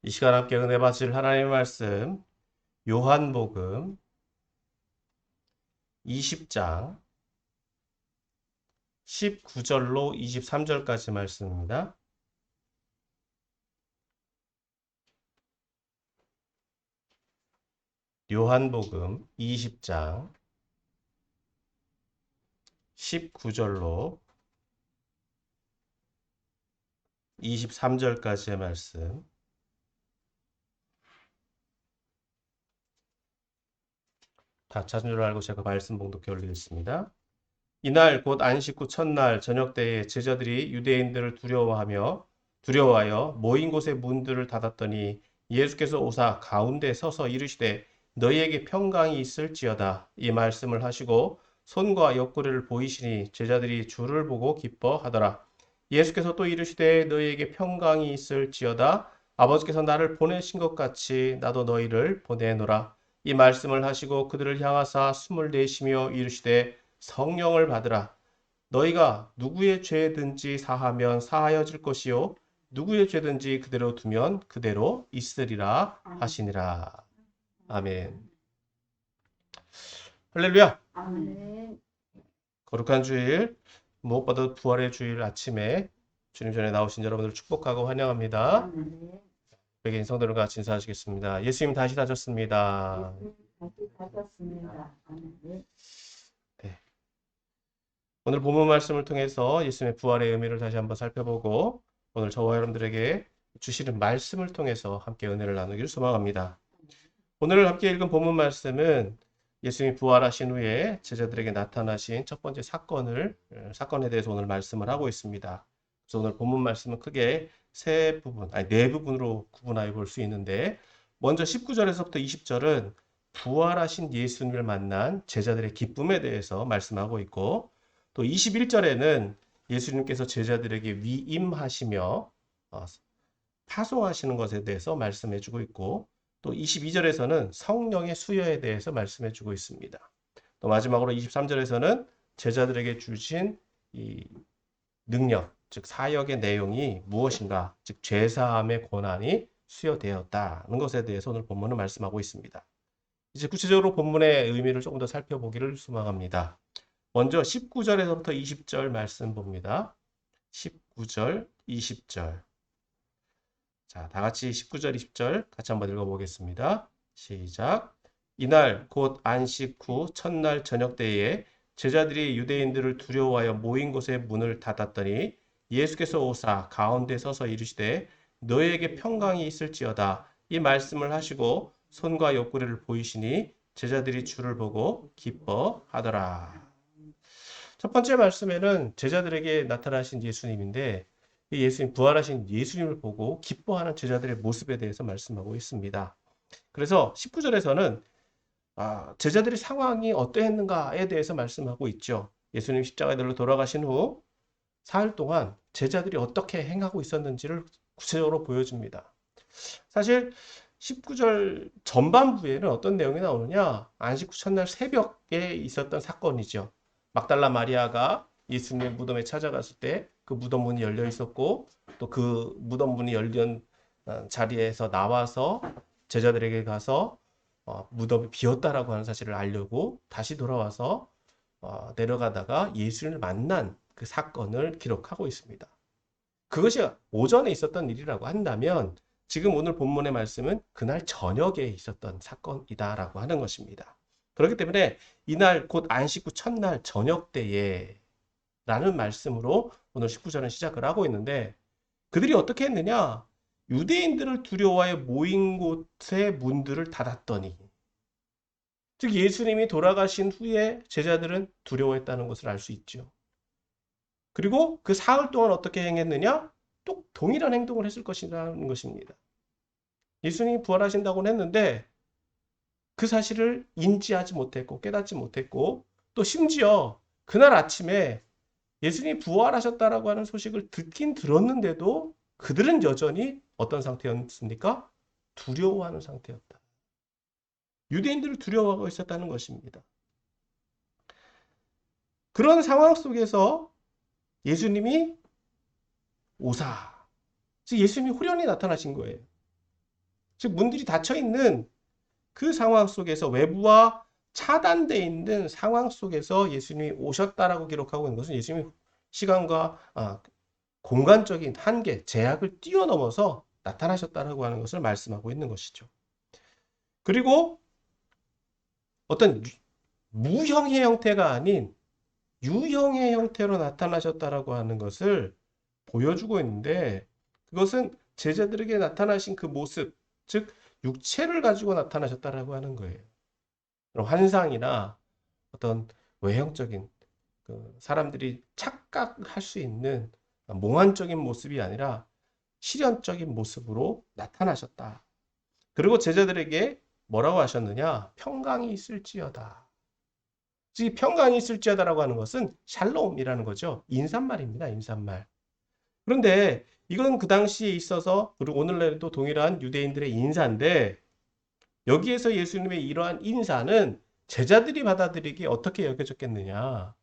이 시간 함께 은혜 받으실 하나님의 말씀 요한복음 20장 19절로 23절까지 말씀입니다. 요한복음 20장 19절로 23절까지의 말씀. 다 찾은 줄 알고 제가 말씀 봉독해 올리겠습니다. 이날 곧 안식 후 첫날 저녁 때에 제자들이 유대인들을 두려워하여 모인 곳의 문들을 닫았더니 예수께서 오사 가운데 서서 이르시되 너희에게 평강이 있을지어다 이 말씀을 하시고 손과 옆구리를 보이시니 제자들이 주를 보고 기뻐하더라. 예수께서 또 이르시되 너희에게 평강이 있을지어다 아버지께서 나를 보내신 것 같이 나도 너희를 보내노라. 이 말씀을 하시고 그들을 향하사 숨을 내쉬며 이르시되 성령을 받으라. 너희가 누구의 죄든지 사하면 사하여질 것이요 누구의 죄든지 그대로 두면 그대로 있으리라 하시니라. 아멘. 할렐루야. 아멘. 거룩한 주일, 무엇보다 부활의 주일 아침에 주님 전에 나오신 여러분들 축복하고 환영합니다. 아멘. 백인 성도들과 같이 인사하시겠습니다. 예수님 다시 다셨습니다. 다시 받았습니다. 아멘. 네. 오늘 본문 말씀을 통해서 예수님의 부활의 의미를 다시 한번 살펴보고 오늘 저와 여러분들에게 주시는 말씀을 통해서 함께 은혜를 나누기를 소망합니다. 오늘 함께 읽은 본문 말씀은 예수님이 부활하신 후에 제자들에게 나타나신 첫 번째 사건에 대해서 오늘 말씀을 하고 있습니다. 그래서 오늘 본문 말씀은 크게 네 부분으로 구분하여 볼 수 있는데 먼저 19절에서부터 20절은 부활하신 예수님을 만난 제자들의 기쁨에 대해서 말씀하고 있고 또 21절에는 예수님께서 제자들에게 위임하시며 파송하시는 것에 대해서 말씀해 주고 있고 또 22절에서는 성령의 수여에 대해서 말씀해 주고 있습니다. 또 마지막으로 23절에서는 제자들에게 주신 이 능력, 즉 사역의 내용이 무엇인가, 즉 죄사함의 권한이 수여되었다는 것에 대해서 오늘 본문은 말씀하고 있습니다. 이제 구체적으로 본문의 의미를 조금 더 살펴보기를 소망합니다. 먼저 19절에서부터 20절 말씀 봅니다. 19절, 20절. 자, 다 같이 19절, 20절 같이 한번 읽어보겠습니다. 시작. 이날 곧 안식 후 첫날 저녁 때에 제자들이 유대인들을 두려워하여 모인 곳의 문을 닫았더니 예수께서 오사 가운데 서서 이르시되 너희에게 평강이 있을지어다 이 말씀을 하시고 손과 옆구리를 보이시니 제자들이 주를 보고 기뻐하더라. 첫 번째 말씀에는 제자들에게 나타나신 예수님인데 이 예수님 부활하신 예수님을 보고 기뻐하는 제자들의 모습에 대해서 말씀하고 있습니다. 그래서 19절에서는 제자들의 상황이 어떠했는가에 대해서 말씀하고 있죠. 예수님 십자가들로 돌아가신 후 사흘 동안 제자들이 어떻게 행하고 있었는지를 구체적으로 보여줍니다. 사실 19절 전반부에는 어떤 내용이 나오느냐? 안식 후 첫날 새벽에 있었던 사건이죠. 막달라 마리아가 예수님의 무덤에 찾아갔을 때 그 무덤 문이 열려 있었고 또 그 무덤 문이 열린 자리에서 나와서 제자들에게 가서 무덤이 비었다라고 하는 사실을 알려고 다시 돌아와서 내려가다가 예수님을 만난 그 사건을 기록하고 있습니다. 그것이 오전에 있었던 일이라고 한다면 지금 오늘 본문의 말씀은 그날 저녁에 있었던 사건이다라고 하는 것입니다. 그렇기 때문에 이날 곧 안식 후 첫날 저녁 때에 라는 말씀으로 오늘 19절은 시작을 하고 있는데 그들이 어떻게 했느냐? 유대인들을 두려워하여 모인 곳의 문들을 닫았더니 즉 예수님이 돌아가신 후에 제자들은 두려워했다는 것을 알 수 있죠. 그리고 그 사흘 동안 어떻게 행했느냐? 또 동일한 행동을 했을 것이라는 것입니다. 예수님이 부활하신다고는 했는데 그 사실을 인지하지 못했고 깨닫지 못했고 또 심지어 그날 아침에 예수님이 부활하셨다라고 하는 소식을 듣긴 들었는데도 그들은 여전히 어떤 상태였습니까? 두려워하는 상태였다. 유대인들을 두려워하고 있었다는 것입니다. 그런 상황 속에서 예수님이 오사, 즉 예수님이 후련히 나타나신 거예요. 즉 문들이 닫혀 있는 그 상황 속에서 외부와 차단되어 있는 상황 속에서 예수님이 오셨다라고 기록하고 있는 것은 예수님이 시간과 공간적인 한계, 제약을 뛰어넘어서 나타나셨다라고 하는 것을 말씀하고 있는 것이죠. 그리고 어떤 무형의 형태가 아닌 유형의 형태로 나타나셨다라고 하는 것을 보여주고 있는데 그것은 제자들에게 나타나신 그 모습, 즉 육체를 가지고 나타나셨다라고 하는 거예요. 그런 환상이나 어떤 외형적인 사람들이 착각할 수 있는 몽환적인 모습이 아니라 실현적인 모습으로 나타나셨다. 그리고 제자들에게 뭐라고 하셨느냐? 평강이 있을지어다. 즉 평강이 있을지어다라고 하는 것은 샬롬이라는 거죠. 인사말입니다. 인사말. 그런데 이건 그 당시에 있어서 그리고 오늘날에도 동일한 유대인들의 인사인데 여기에서 예수님의 이러한 인사는 제자들이 받아들이기에 어떻게 여겨졌겠느냐?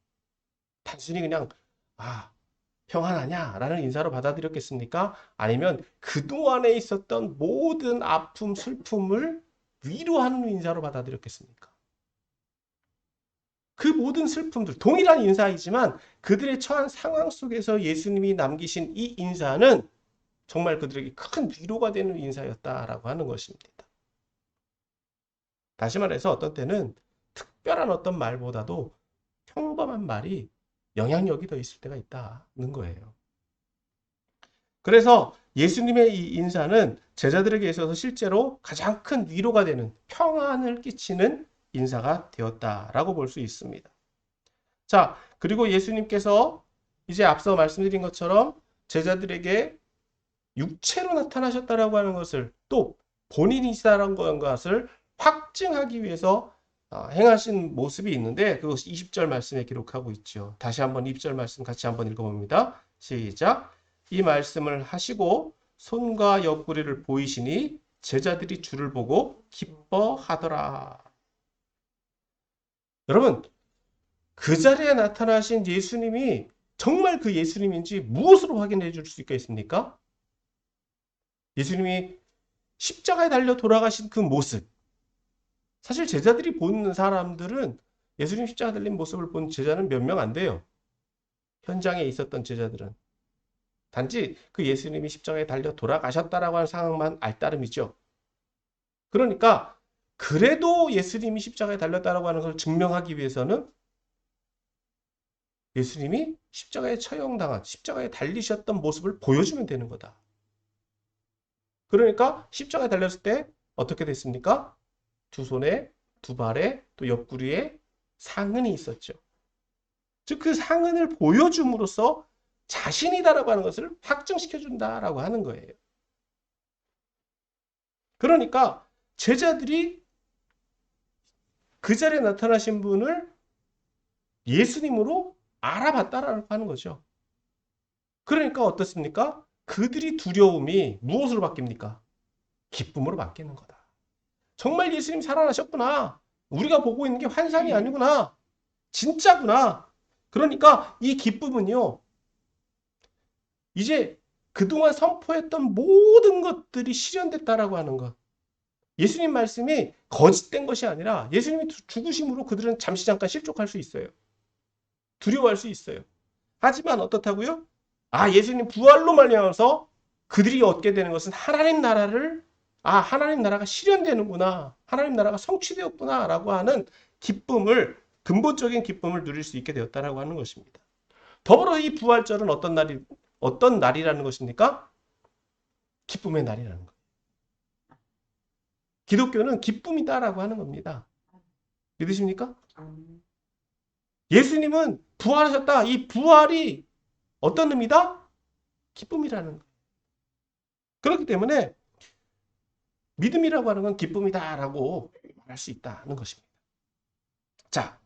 단순히 그냥 평안하냐라는 인사로 받아들였겠습니까? 아니면 그동안에 있었던 모든 아픔, 슬픔을 위로하는 인사로 받아들였겠습니까? 그 모든 슬픔들, 동일한 인사이지만 그들의 처한 상황 속에서 예수님이 남기신 이 인사는 정말 그들에게 큰 위로가 되는 인사였다라고 하는 것입니다. 다시 말해서 어떤 때는 특별한 어떤 말보다도 평범한 말이 영향력이 더 있을 때가 있다는 거예요. 그래서 예수님의 이 인사는 제자들에게 있어서 실제로 가장 큰 위로가 되는 평안을 끼치는 인사가 되었다라고 볼 수 있습니다. 자, 그리고 예수님께서 이제 앞서 말씀드린 것처럼 제자들에게 육체로 나타나셨다라고 하는 것을 또 본인이시다라는 것을 확증하기 위해서 행하신 모습이 있는데 그것이 20절 말씀에 기록하고 있죠. 다시 한번 20절 말씀 같이 한번 읽어봅니다. 시작. 이 말씀을 하시고 손과 옆구리를 보이시니 제자들이 주를 보고 기뻐하더라. 여러분, 그 자리에 나타나신 예수님이 정말 그 예수님인지 무엇으로 확인해 줄 수 있겠습니까? 예수님이 십자가에 달려 돌아가신 그 모습. 사실 제자들이 보는 사람들은 예수님 십자가 달린 모습을 본 제자는 몇 명 안 돼요. 현장에 있었던 제자들은. 단지 그 예수님이 십자가에 달려 돌아가셨다라고 하는 상황만 알 따름이죠. 그러니까 그래도 예수님이 십자가에 달렸다라고 하는 것을 증명하기 위해서는 예수님이 십자가에 처형당한, 십자가에 달리셨던 모습을 보여주면 되는 거다. 그러니까 십자가에 달렸을 때 어떻게 됐습니까? 두 손에, 두 발에, 또 옆구리에 상흔이 있었죠. 즉 그 상흔을 보여줌으로써 자신이다라고 하는 것을 확증시켜준다라고 하는 거예요. 그러니까 제자들이 그 자리에 나타나신 분을 예수님으로 알아봤다라고 하는 거죠. 그러니까 어떻습니까? 그들이 두려움이 무엇으로 바뀝니까? 기쁨으로 바뀌는 거다. 정말 예수님 살아나셨구나. 우리가 보고 있는 게 환상이 아니구나. 진짜구나. 그러니까 이 기쁨은요. 이제 그동안 선포했던 모든 것들이 실현됐다라고 하는 것. 예수님 말씀이 거짓된 것이 아니라 예수님이 죽으심으로 그들은 잠시 잠깐 실족할 수 있어요. 두려워할 수 있어요. 하지만 어떻다고요? 예수님 부활로 말미암아서 그들이 얻게 되는 것은 하나님 나라가 실현되는구나. 하나님 나라가 성취되었구나. 라고 하는 기쁨을, 근본적인 기쁨을 누릴 수 있게 되었다라고 하는 것입니다. 더불어 이 부활절은 어떤 날이라는 것입니까? 기쁨의 날이라는 거예요. 기독교는 기쁨이다라고 하는 겁니다. 믿으십니까? 예수님은 부활하셨다. 이 부활이 어떤 의미다? 기쁨이라는 거예요. 그렇기 때문에 믿음이라고 하는 건 기쁨이다라고 말할 수 있다는 것입니다. 자,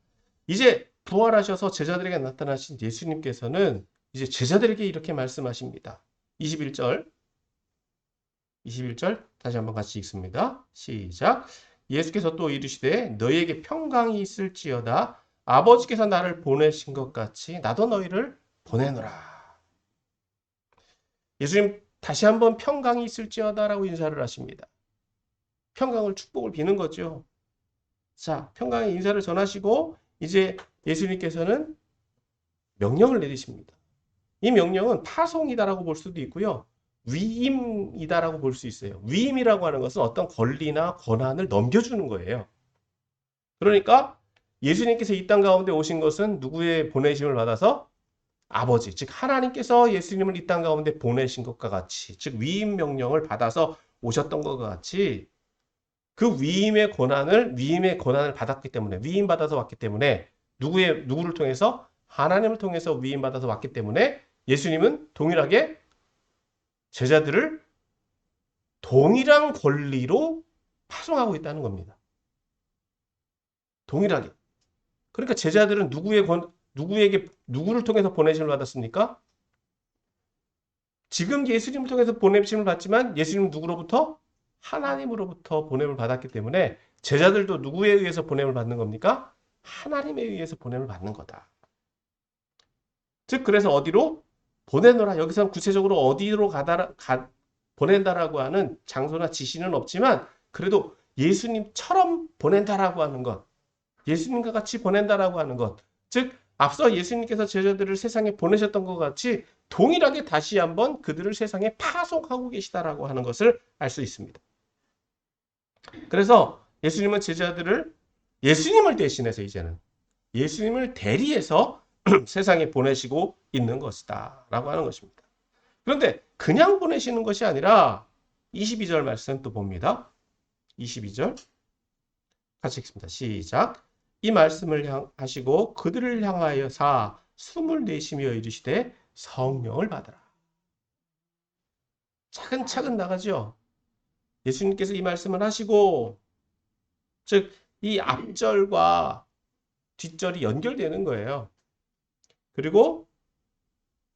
이제 부활하셔서 제자들에게 나타나신 예수님께서는 이제 제자들에게 이렇게 말씀하십니다. 21절 다시 한번 같이 읽습니다. 시작. 예수께서 또 이르시되 너희에게 평강이 있을지어다. 아버지께서 나를 보내신 것 같이 나도 너희를 보내노라. 예수님 다시 한번 평강이 있을지어다라고 인사를 하십니다. 평강을 축복을 비는 거죠. 자, 평강의 인사를 전하시고 이제 예수님께서는 명령을 내리십니다. 이 명령은 파송이다라고 볼 수도 있고요. 위임이다라고 볼 수 있어요. 위임이라고 하는 것은 어떤 권리나 권한을 넘겨주는 거예요. 그러니까 예수님께서 이 땅 가운데 오신 것은 누구의 보내심을 받아서? 아버지, 즉 하나님께서 예수님을 이 땅 가운데 보내신 것과 같이, 즉 위임 명령을 받아서 오셨던 것과 같이 그 위임의 권한을 받았기 때문에, 위임 받아서 왔기 때문에 누구를 통해서? 하나님을 통해서 위임 받아서 왔기 때문에 예수님은 동일하게 제자들을 동일한 권리로 파송하고 있다는 겁니다. 동일하게. 그러니까 제자들은 누구를 통해서 보내심을 받았습니까? 지금 예수님을 통해서 보내심을 받지만 예수님은 누구로부터? 하나님으로부터 보냄을 받았기 때문에 제자들도 누구에 의해서 보냄을 받는 겁니까? 하나님에 의해서 보냄을 받는 거다. 즉 그래서 어디로? 보내노라. 여기서는 구체적으로 어디로 보낸다라고 하는 장소나 지시는 없지만 그래도 예수님처럼 보낸다라고 하는 것, 예수님과 같이 보낸다라고 하는 것, 즉 앞서 예수님께서 제자들을 세상에 보내셨던 것 같이 동일하게 다시 한번 그들을 세상에 파송하고 계시다라고 하는 것을 알 수 있습니다. 그래서 예수님은 예수님을 대신해서 이제는 예수님을 대리해서 세상에 보내시고 있는 것이다 라고 하는 것입니다. 그런데 그냥 보내시는 것이 아니라 22절 말씀 또 봅니다. 22절 같이 읽습니다. 시작. 이 말씀을 하시고 그들을 향하여 숨을 내쉬며 이르시되 성령을 받으라. 차근차근 나가죠. 예수님께서 이 말씀을 하시고 즉 이 앞절과 뒷절이 연결되는 거예요. 그리고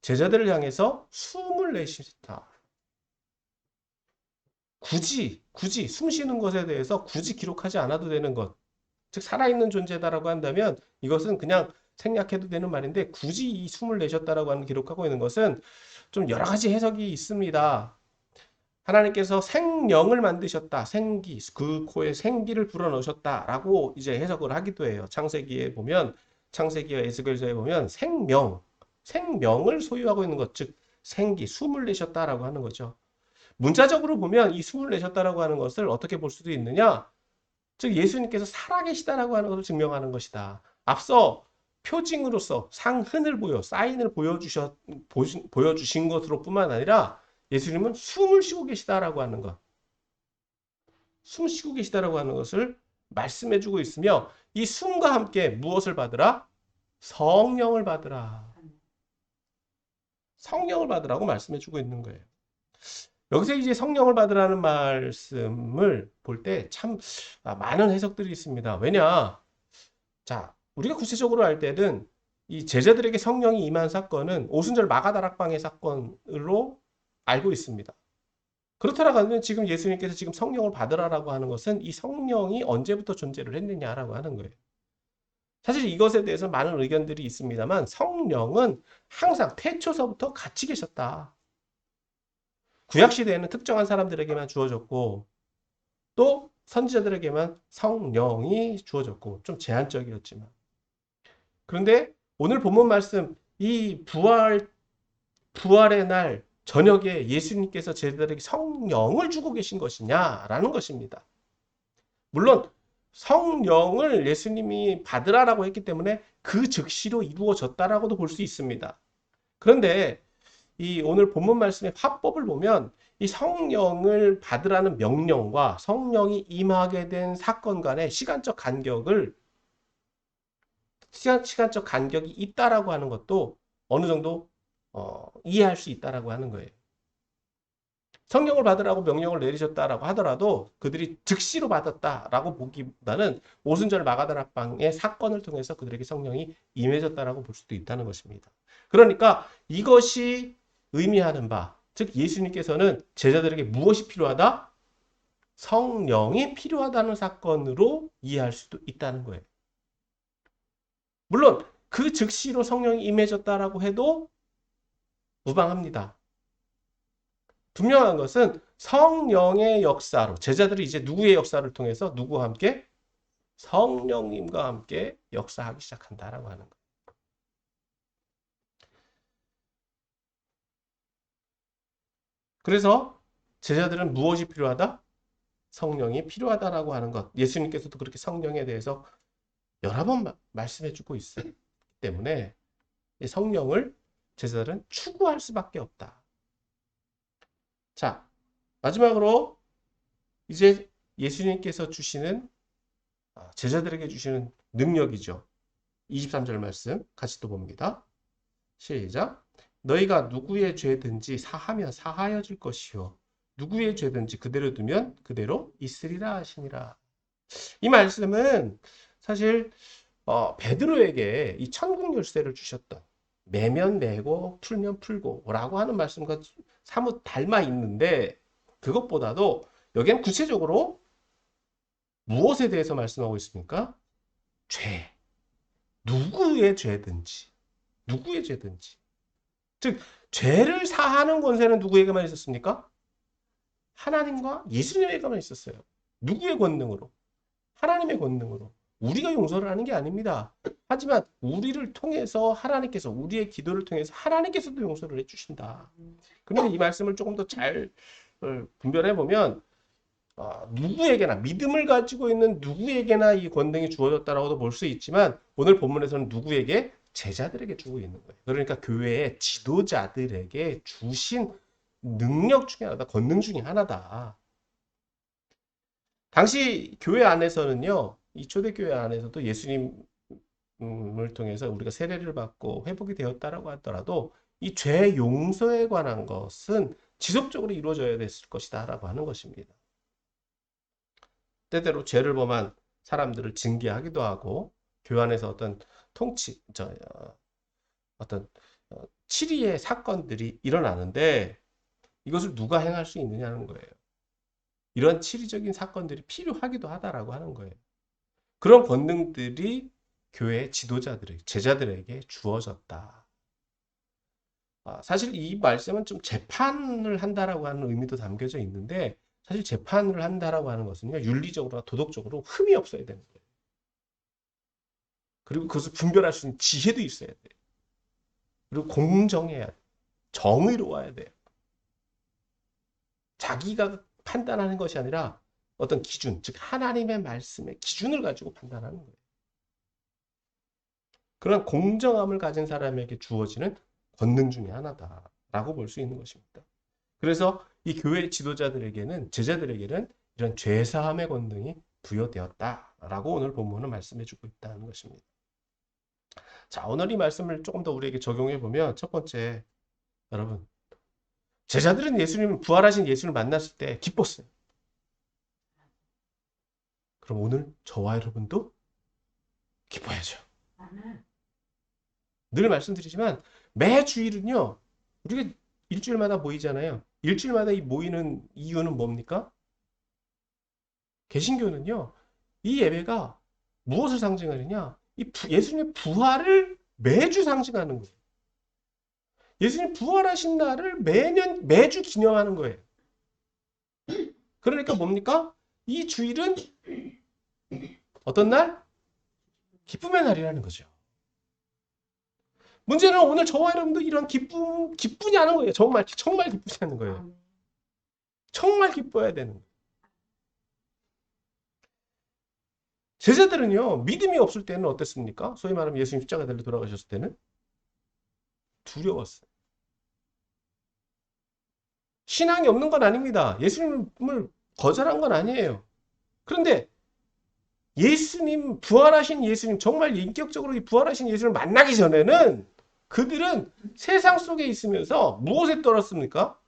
제자들을 향해서 숨을 내쉬다. 굳이 숨 쉬는 것에 대해서 굳이 기록하지 않아도 되는 것. 즉 살아있는 존재다라고 한다면 이것은 그냥 생략해도 되는 말인데 굳이 이 숨을 내셨다라고 하는 기록하고 있는 것은 좀 여러 가지 해석이 있습니다. 하나님께서 생명을 만드셨다. 생기, 그 코에 생기를 불어넣으셨다라고 이제 해석을 하기도 해요. 창세기와 에스겔서에 보면 생명을 소유하고 있는 것, 즉 생기, 숨을 내셨다라고 하는 거죠. 문자적으로 보면 이 숨을 내셨다라고 하는 것을 어떻게 볼 수도 있느냐? 즉 예수님께서 살아계시다라고 하는 것을 증명하는 것이다. 앞서 표징으로서 사인을 보여주신 것으로 뿐만 아니라 예수님은 숨을 쉬고 계시다라고 하는 것. 숨 쉬고 계시다라고 하는 것을 말씀해주고 있으며 이 숨과 함께 무엇을 받으라? 성령을 받으라. 성령을 받으라고 말씀해주고 있는 거예요. 여기서 이제 성령을 받으라는 말씀을 볼 때 참 많은 해석들이 있습니다. 왜냐? 자, 우리가 구체적으로 할 때는 이 제자들에게 성령이 임한 사건은 오순절 마가다락방의 사건으로 알고 있습니다. 그렇다라고 하면 지금 예수님께서 지금 성령을 받으라라고 하는 것은 이 성령이 언제부터 존재를 했느냐라고 하는 거예요. 사실 이것에 대해서 많은 의견들이 있습니다만 성령은 항상 태초서부터 같이 계셨다. 구약시대에는 특정한 사람들에게만 주어졌고 또 선지자들에게만 성령이 주어졌고 좀 제한적이었지만 그런데 오늘 본문 말씀 이 부활의 날 저녁에 예수님께서 제자들에게 성령을 주고 계신 것이냐라는 것입니다. 물론 성령을 예수님이 받으라라고 했기 때문에 그 즉시로 이루어졌다라고도 볼 수 있습니다. 그런데 이 오늘 본문 말씀의 화법을 보면 이 성령을 받으라는 명령과 성령이 임하게 된 사건 간의 시간적 간격이 있다라고 하는 것도 어느 정도 이해할 수 있다라고 하는 거예요. 성령을 받으라고 명령을 내리셨다라고 하더라도 그들이 즉시로 받았다라고 보기보다는 오순절 마가다락방의 사건을 통해서 그들에게 성령이 임해졌다라고 볼 수도 있다는 것입니다. 그러니까 이것이 의미하는 바, 즉 예수님께서는 제자들에게 무엇이 필요하다? 성령이 필요하다는 사건으로 이해할 수도 있다는 거예요. 물론 그 즉시로 성령이 임해졌다라고 해도 무방합니다. 분명한 것은 성령의 역사로 제자들이 이제 누구의 역사를 통해서 누구와 함께 성령님과 함께 역사하기 시작한다라고 하는 거예요. 그래서 제자들은 무엇이 필요하다? 성령이 필요하다라고 하는 것. 예수님께서도 그렇게 성령에 대해서 여러 번 말씀해 주고 있기 때문에 이 성령을 제자들은 추구할 수밖에 없다. 자, 마지막으로 이제 예수님께서 주시는 제자들에게 주시는 능력이죠. 23절 말씀 같이 또 봅니다. 시작. 너희가 누구의 죄든지 사하면 사하여질 것이요 누구의 죄든지 그대로 두면 그대로 있으리라 하시니라. 이 말씀은 사실 베드로에게 이 천국 열쇠를 주셨던 매면 매고 풀면 풀고라고 하는 말씀과 사뭇 닮아 있는데 그것보다도 여기는 구체적으로 무엇에 대해서 말씀하고 있습니까? 죄. 누구의 죄든지. 누구의 죄든지. 즉 죄를 사하는 권세는 누구에게만 있었습니까? 하나님과 예수님에게만 있었어요. 누구의 권능으로? 하나님의 권능으로. 우리가 용서를 하는 게 아닙니다. 하지만 우리를 통해서 하나님께서 우리의 기도를 통해서 하나님께서도 용서를 해주신다. 그런데 이 말씀을 조금 더 잘 분별해 보면 누구에게나 믿음을 가지고 있는 누구에게나 이 권능이 주어졌다라고도 볼 수 있지만 오늘 본문에서는 누구에게? 제자들에게 주고 있는 거예요. 그러니까 교회의 지도자들에게 주신 능력 중에 하나다. 권능 중에 하나다. 당시 교회 안에서는요. 이 초대교회 안에서도 예수님을 통해서 우리가 세례를 받고 회복이 되었다라고 하더라도 이 죄 용서에 관한 것은 지속적으로 이루어져야 됐을 것이다 라고 하는 것입니다. 때때로 죄를 범한 사람들을 징계하기도 하고 교회 안에서 어떤 어떤 치리의 사건들이 일어나는데 이것을 누가 행할 수 있느냐는 거예요. 이런 치리적인 사건들이 필요하기도 하다라고 하는 거예요. 그런 권능들이 교회 지도자들에게, 제자들에게 주어졌다. 사실 이 말씀은 좀 재판을 한다라고 하는 의미도 담겨져 있는데 사실 재판을 한다라고 하는 것은요. 윤리적으로나 도덕적으로 흠이 없어야 되는 거예요. 그리고 그것을 분별할 수 있는 지혜도 있어야 돼요. 그리고 공정해야 돼요. 정의로워야 돼요. 자기가 판단하는 것이 아니라 어떤 기준, 즉 하나님의 말씀의 기준을 가지고 판단하는 거예요. 그런 공정함을 가진 사람에게 주어지는 권능 중에 하나다라고 볼 수 있는 것입니다. 그래서 이 교회 지도자들에게는 제자들에게는 이런 죄사함의 권능이 부여되었다라고 오늘 본문은 말씀해주고 있다는 것입니다. 자, 오늘 이 말씀을 조금 더 우리에게 적용해 보면 첫 번째, 여러분 제자들은 예수님 부활하신 예수를 만났을 때 기뻤어요. 그럼 오늘 저와 여러분도 기뻐야죠. 늘 말씀드리지만 매 주일은요 우리가 일주일마다 모이잖아요. 일주일마다 이 모이는 이유는 뭡니까? 개신교는요 이 예배가 무엇을 상징하느냐? 예수님의 부활을 매주 상징하는 거예요. 예수님 부활하신 날을 매주 기념하는 거예요. 그러니까 뭡니까? 이 주일은 어떤 날? 기쁨의 날이라는 거죠. 문제는 오늘 저와 여러분도 이런 기쁘냐는 거예요. 정말 기쁘냐는 거예요. 정말 기뻐야 되는 거예요. 제자들은요, 믿음이 없을 때는 어땠습니까? 소위 말하면 예수님 십자가 달려 돌아가셨을 때는 두려웠어요. 신앙이 없는 건 아닙니다. 예수님을 거절한 건 아니에요. 그런데 예수님, 부활하신 예수님, 정말 인격적으로 부활하신 예수님을 만나기 전에는 그들은 세상 속에 있으면서 무엇에 떨었습니까?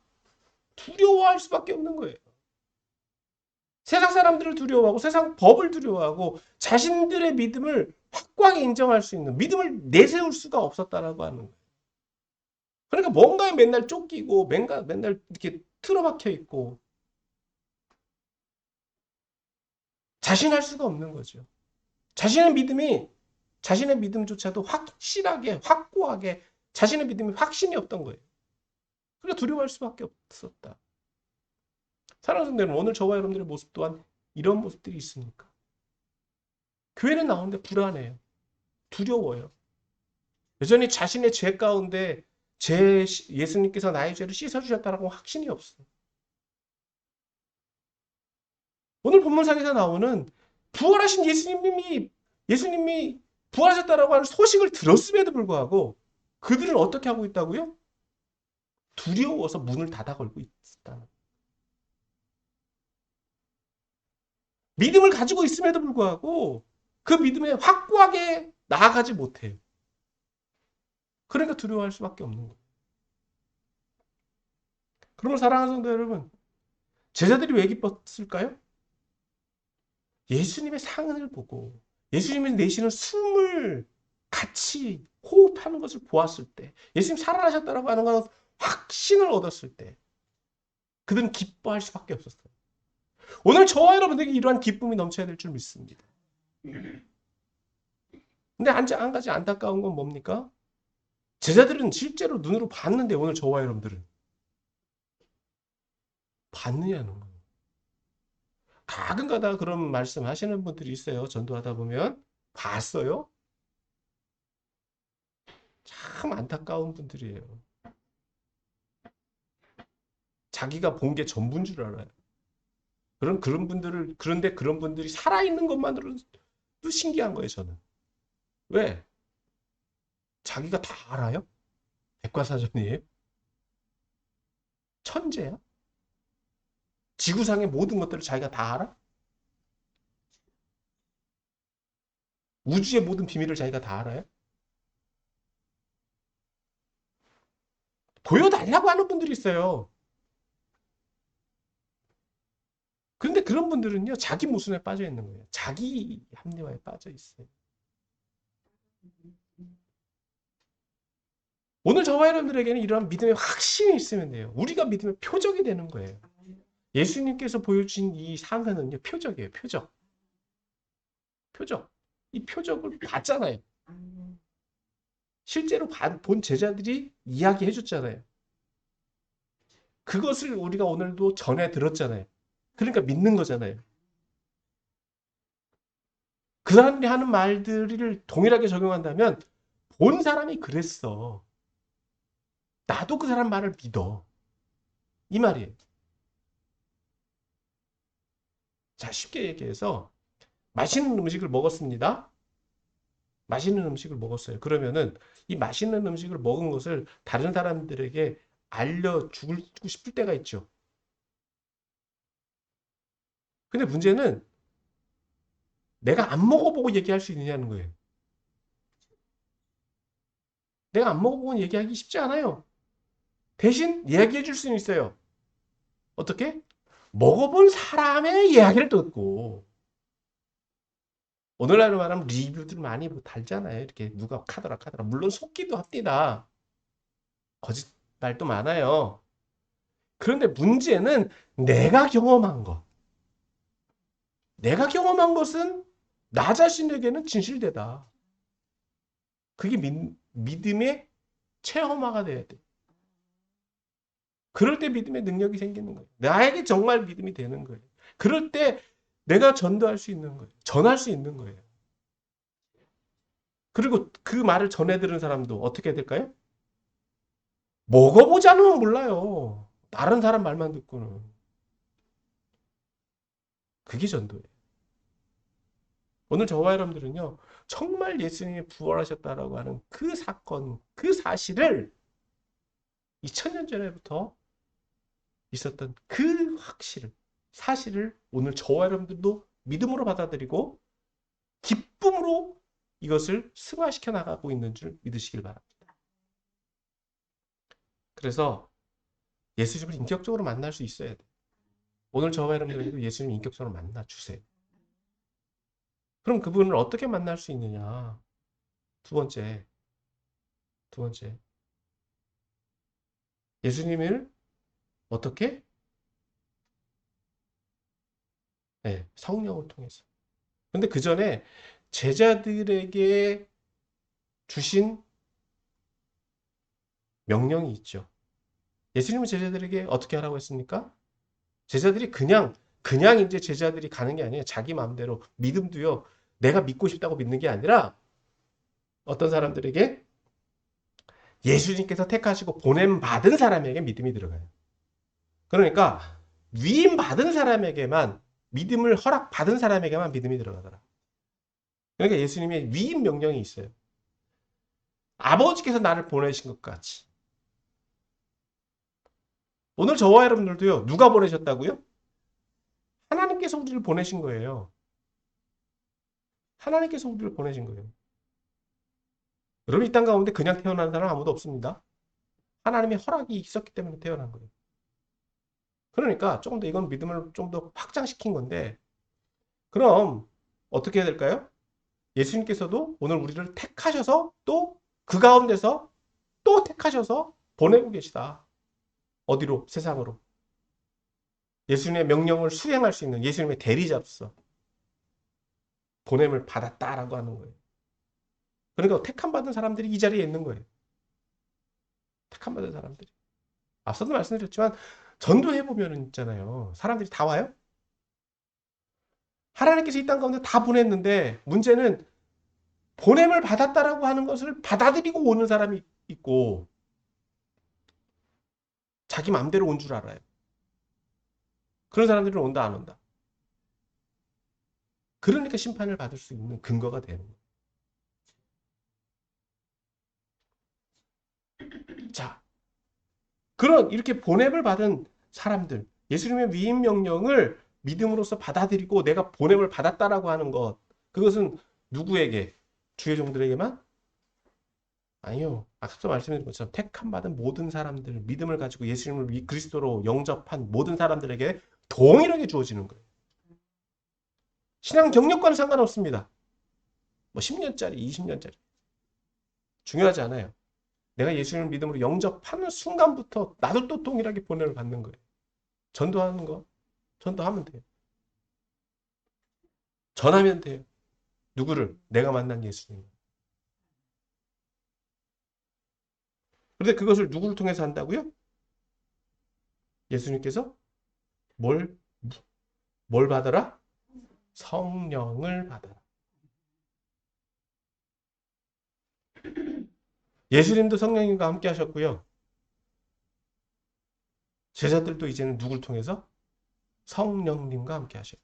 두려워할 수밖에 없는 거예요. 세상 사람들을 두려워하고 세상 법을 두려워하고 자신들의 믿음을 확고하게 인정할 수 있는 믿음을 내세울 수가 없었다라고 하는 거예요. 그러니까 뭔가에 맨날 쫓기고 맨날 이렇게 틀어박혀 있고 자신할 수가 없는 거죠. 자신의 믿음조차도 확실하게 확고하게 자신의 믿음이 확신이 없던 거예요. 그러니까 두려워할 수밖에 없었다. 사랑하는 성도 여러분, 오늘 저와 여러분들의 모습 또한 이런 모습들이 있습니까? 교회는 나오는데 불안해요. 두려워요. 여전히 자신의 죄 가운데 예수님께서 나의 죄를 씻어주셨다라고 확신이 없어요. 오늘 본문상에서 나오는 부활하신 예수님이 부활하셨다라고 하는 소식을 들었음에도 불구하고 그들은 어떻게 하고 있다고요? 두려워서 문을 닫아 걸고 있다. 믿음을 가지고 있음에도 불구하고 그 믿음에 확고하게 나아가지 못해요. 그러니까 두려워할 수밖에 없는 거예요. 그러면 사랑하는 성도 여러분, 제자들이 왜 기뻤을까요? 예수님의 상흔을 보고 예수님이 내쉬는 숨을 같이 호흡하는 것을 보았을 때, 예수님 살아나셨다라고 하는 건 확신을 얻었을 때 그들은 기뻐할 수밖에 없었어요. 오늘 저와 여러분들에게 이러한 기쁨이 넘쳐야 될 줄 믿습니다. 근데 한 가지 안타까운 건 뭡니까? 제자들은 실제로 눈으로 봤는데 오늘 저와 여러분들은 봤느냐는 거예요. 가끔 가다가 그런 말씀 하시는 분들이 있어요. 전도하다 보면 봤어요? 참 안타까운 분들이에요. 자기가 본 게 전부인 줄 알아요. 그런데 그런 분들이 살아있는 것만으로도 신기한 거예요, 저는. 왜? 자기가 다 알아요? 백과사전이에요? 천재야? 지구상의 모든 것들을 자기가 다 알아? 우주의 모든 비밀을 자기가 다 알아요? 보여달라고 하는 분들이 있어요. 그런데 그런 분들은요, 자기 모순에 빠져 있는 거예요. 자기 합리화에 빠져 있어요. 오늘 저와 여러분들에게는 이러한 믿음의 확신이 있으면 돼요. 우리가 믿음의 표적이 되는 거예요. 예수님께서 보여주신 이 상흔은요, 표적이에요. 표적. 표적. 이 표적을 봤잖아요. 실제로 본 제자들이 이야기해 줬잖아요. 그것을 우리가 오늘도 전해 들었잖아요. 그러니까 믿는 거잖아요. 그 사람들이 하는 말들을 동일하게 적용한다면 본 사람이 그랬어. 나도 그 사람 말을 믿어. 이 말이에요. 자, 쉽게 얘기해서 맛있는 음식을 먹었습니다. 맛있는 음식을 먹었어요. 그러면은 이 맛있는 음식을 먹은 것을 다른 사람들에게 알려주고 싶을 때가 있죠. 근데 문제는 내가 안 먹어보고 얘기할 수 있느냐는 거예요. 내가 안 먹어보고 얘기하기 쉽지 않아요. 대신 이야기해 줄 수는 있어요. 어떻게? 먹어본 사람의 이야기를 듣고 오늘날로 말하면 리뷰들 많이 뭐 달잖아요. 이렇게 누가 카더라. 물론 속기도 합니다. 거짓말도 많아요. 그런데 문제는 내가 경험한 것. 내가 경험한 것은 나 자신에게는 진실되다. 그게 믿음의 체험화가 돼야 돼. 그럴 때 믿음의 능력이 생기는 거예요. 나에게 정말 믿음이 되는 거예요. 그럴 때 내가 전도할 수 있는 거예요. 전할 수 있는 거예요. 그리고 그 말을 전해 들은 사람도 어떻게 될까요? 먹어보지 않으면 몰라요. 다른 사람 말만 듣고는. 그게 전도예요. 오늘 저와 여러분들은요, 정말 예수님이 부활하셨다라고 하는 그 사건, 그 사실을 2000년 전에부터 있었던 그 사실을 오늘 저와 여러분들도 믿음으로 받아들이고 기쁨으로 이것을 승화시켜 나가고 있는 줄 믿으시길 바랍니다. 그래서 예수님을 인격적으로 만날 수 있어야 돼요. 오늘 저와 여러분들도 예수님 인격적으로 만나 주세요. 그럼 그분을 어떻게 만날 수 있느냐? 두 번째, 두 번째. 예수님을 어떻게? 네, 성령을 통해서. 근데 그 전에 제자들에게 주신 명령이 있죠. 예수님은 제자들에게 어떻게 하라고 했습니까? 제자들이 그냥 이제 제자들이 가는 게 아니에요. 자기 마음대로 믿음도요. 내가 믿고 싶다고 믿는 게 아니라 어떤 사람들에게 예수님께서 택하시고 보냄 받은 사람에게 믿음이 들어가요. 그러니까 위임 받은 사람에게만 믿음을 허락 받은 사람에게만 믿음이 들어가더라. 그러니까 예수님의 위임 명령이 있어요. 아버지께서 나를 보내신 것 같이. 오늘 저와 여러분들도요. 누가 보내셨다고요? 하나님께서 우리를 보내신 거예요. 하나님께서 우리를 보내신 거예요. 여러분 이 땅 가운데 그냥 태어난 사람 아무도 없습니다. 하나님의 허락이 있었기 때문에 태어난 거예요. 그러니까 조금 더 이건 믿음을 좀 더 확장시킨 건데 그럼 어떻게 해야 될까요? 예수님께서도 오늘 우리를 택하셔서 또 그 가운데서 또 택하셔서 보내고 계시다. 어디로? 세상으로. 예수님의 명령을 수행할 수 있는 예수님의 대리자로서 보냄을 받았다라고 하는 거예요. 그러니까 택함 받은 사람들이 이 자리에 있는 거예요. 택함 받은 사람들이. 앞서도 말씀드렸지만 전도해 보면은 있잖아요. 사람들이 다 와요. 하나님께서 이 땅 가운데 다 보냈는데 문제는 보냄을 받았다라고 하는 것을 받아들이고 오는 사람이 있고 자기 마음대로 온 줄 알아요. 그런 사람들은 온다 안 온다. 그러니까 심판을 받을 수 있는 근거가 되는 거예요. 자, 그런 이렇게 보냄을 받은 사람들, 예수님의 위임 명령을 믿음으로써 받아들이고 내가 보냄을 받았다라고 하는 것, 그것은 누구에게? 주의 종들에게만? 아니요. 앞서 말씀드린 것처럼 택함 받은 모든 사람들, 믿음을 가지고 예수님을 그리스도로 영접한 모든 사람들에게 동일하게 주어지는 거예요. 신앙 경력과는 상관없습니다. 뭐 10년짜리, 20년짜리. 중요하지 않아요. 내가 예수님을 믿음으로 영접하는 순간부터 나도 또 동일하게 보냄을 받는 거예요. 전도하는 거, 전도하면 돼요. 전하면 돼요. 누구를? 내가 만난 예수님. 그런데 그것을 누구를 통해서 한다고요? 예수님께서 뭘, 뭘 받아라? 성령을 받아라. 예수님도 성령님과 함께 하셨고요. 제자들도 이제는 누굴 통해서? 성령님과 함께 하셔요.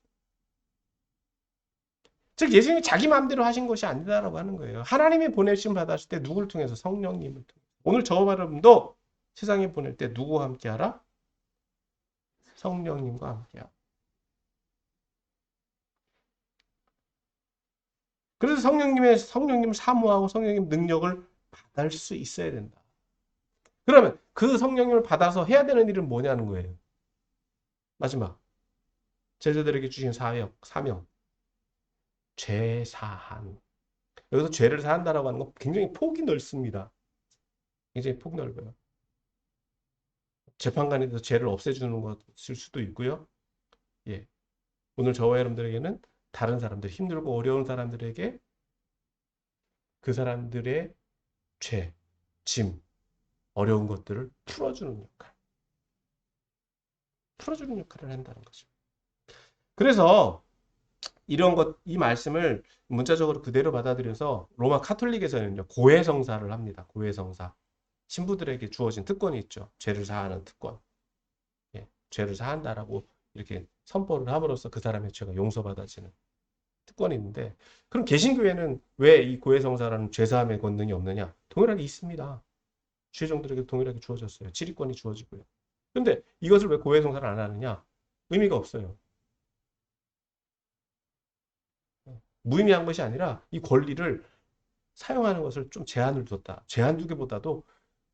즉 예수님이 자기 마음대로 하신 것이 아니다라고 하는 거예요. 하나님이 보내심 받았을 때 누굴 통해서? 성령님을 통해서. 오늘 저와 여러분도 세상에 보낼 때 누구와 함께 하라? 성령님과 함께 하라. 그래서 성령님을 사모하고 성령님 능력을 받을 수 있어야 된다. 그러면 그 성령님을 받아서 해야 되는 일은 뭐냐는 거예요. 마지막 제자들에게 주신 사명, 죄 사한. 여기서 죄를 사한다라고 하는 건 굉장히 폭이 넓습니다. 굉장히 폭 넓어요. 재판관에서 죄를 없애주는 것일 수도 있고요. 예, 오늘 저와 여러분들에게는 다른 사람들, 힘들고 어려운 사람들에게 그 사람들의 죄, 짐, 어려운 것들을 풀어주는 역할. 풀어주는 역할을 한다는 거죠. 그래서 이 말씀을 문자적으로 그대로 받아들여서 로마 카톨릭에서는요, 고해성사를 합니다. 고해성사. 신부들에게 주어진 특권이 있죠. 죄를 사하는 특권. 예, 죄를 사한다라고 이렇게 선포를 함으로써 그 사람의 죄가 용서받아지는 특권이 있는데, 그럼 개신교회는 왜 이 고해성사라는 죄사함의 권능이 없느냐? 동일하게 있습니다. 주의종들에게 동일하게 주어졌어요. 지리권이 주어지고요. 근데 이것을 왜 고해성사를 안 하느냐? 의미가 없어요. 무의미한 것이 아니라 이 권리를 사용하는 것을 좀 제한을 뒀다. 제한 두기보다도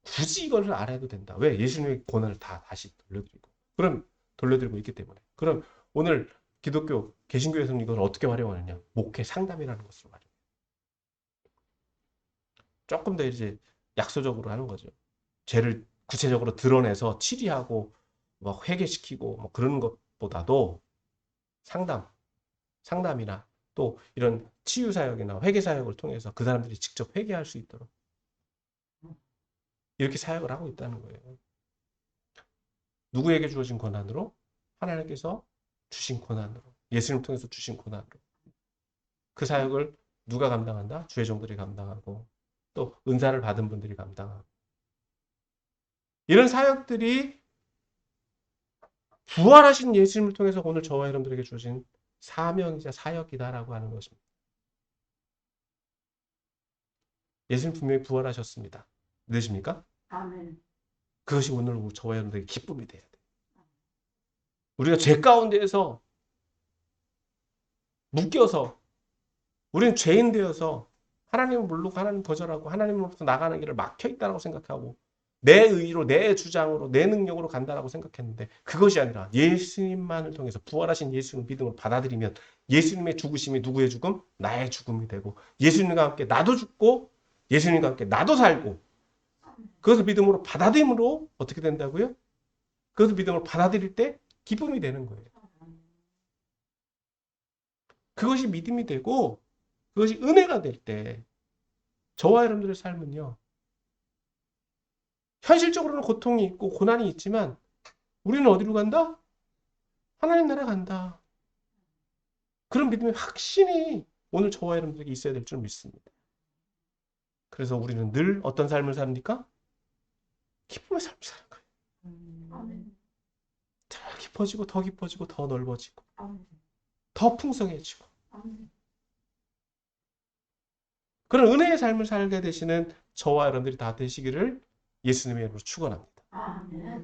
굳이 이걸 안 해도 된다. 왜? 예수님의 권한을 다 다시 돌려드리고. 그럼 돌려드리고 있기 때문에. 그럼 오늘 기독교 개신교에서는 이걸 어떻게 활용하느냐? 목회 상담이라는 것으로 활용. 조금 더 이제 약소적으로 하는 거죠. 죄를 구체적으로 드러내서 치리하고 뭐 회개시키고 뭐 그런 것보다도 상담이나 또 이런 치유 사역이나 회개 사역을 통해서 그 사람들이 직접 회개할 수 있도록 이렇게 사역을 하고 있다는 거예요. 누구에게 주어진 권한으로? 하나님께서 주신 고난으로, 예수님을 통해서 주신 고난으로 그 사역을 누가 감당한다? 주의 종들이 감당하고 또 은사를 받은 분들이 감당하고 이런 사역들이 부활하신 예수님을 통해서 오늘 저와 여러분들에게 주신 사명이자 사역이다라고 하는 것입니다. 예수님 분명히 부활하셨습니다. 믿으십니까? 아멘. 그것이 오늘 저와 여러분들에게 기쁨이 돼야 돼요. 우리가 죄 가운데에서 묶여서 우리는 죄인 되어서 하나님을 모르고 하나님 거절하고 하나님으로부터 나가는 길을 막혀 있다고 생각하고 내 의로 내 주장으로 내 능력으로 간다라고 생각했는데 그것이 아니라 예수님만을 통해서 부활하신 예수님을 믿음으로 받아들이면 예수님의 죽으심이 누구의 죽음? 나의 죽음이 되고 예수님과 함께 나도 죽고 예수님과 함께 나도 살고 그것을 믿음으로 받아들임으로 어떻게 된다고요? 그것을 믿음으로 받아들일 때 기쁨이 되는 거예요. 그것이 믿음이 되고 그것이 은혜가 될 때 저와 여러분들의 삶은요. 현실적으로는 고통이 있고 고난이 있지만 우리는 어디로 간다? 하나님 나라 간다. 그런 믿음의 확신이 오늘 저와 여러분들에게 있어야 될 줄 믿습니다. 그래서 우리는 늘 어떤 삶을 삽니까? 기쁨의 삶을 사는 거예요. 아멘. 더 깊어지고 더 깊어지고 더 넓어지고 아멘. 더 풍성해지고 아멘. 그런 은혜의 삶을 살게 되시는 저와 여러분들이 다 되시기를 예수님의 이름으로 축원합니다. 아멘.